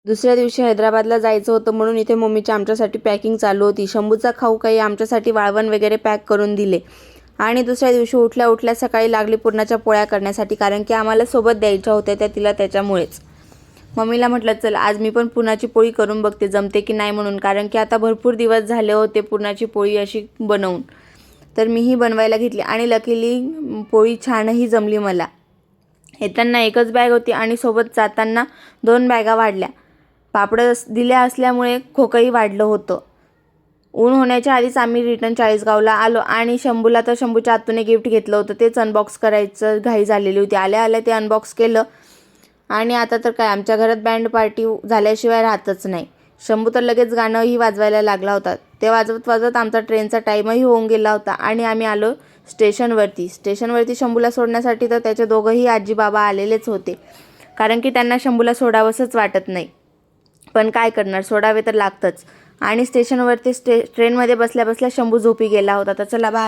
दुसऱ्या दिवशी हैदराबादला जायचं होतं म्हणून इथे मम्मीची आमच्यासाठी पॅकिंग चालू होती. शंभूचा खाऊ काही आमच्यासाठी वाळवण वगैरे पॅक करून दिले आणि दुसऱ्या दिवशी उठल्या उठल्या सकाळी लागली पुरणाच्या पोळ्या करण्यासाठी, कारण की आम्हाला सोबत द्यायच्या होत्या त्या तिला, त्याच्यामुळेच. मम्मीला म्हटलं चल आज मी पण पुरणाची पोळी करून बघते जमते की नाही म्हणून, कारण की आता भरपूर दिवस झाले होते पुरणाची पोळी अशी बनवून. तर मीही बनवायला घेतली आणि लकीली पोळी छानही जमली मला. येताना एकच बॅग होती आणि सोबत जाताना 2 बॅगा वाढल्या. पापड दिल्या असल्यामुळे खोकंही वाढलं होतं. ऊन होण्याच्या आधीच आम्ही रिटर्न चाळीसगावला आलो आणि शंभूला तर शंभूच्या आतूने गिफ्ट घेतलं होतं, तेच अनबॉक्स करायचं घाई झालेली होती. आल्या आल्या ते अनबॉक्स केलं आणि आता तर काय आमच्या घरात बँड पार्टी झाल्याशिवाय राहतच नाही. शंभू तर लगेच गाणंही वाजवायला लागला होता. ते वाजवत वाजवत आमचा ट्रेनचा टाईमही होऊन गेला होता आणि आम्ही आलो स्टेशनवरती शंभूला सोडण्यासाठी. तर त्याचे दोघंही आजी बाबा आलेलेच होते, कारण की त्यांना शंभूला सोडावंसंच वाटत नाही, पण काय करणार, सोडावे तर लागतंच. आणि स्टेशनवरती ट्रेनमध्ये बसल्या बसल्या शंभू झोपी गेला होता. तर चला बाय.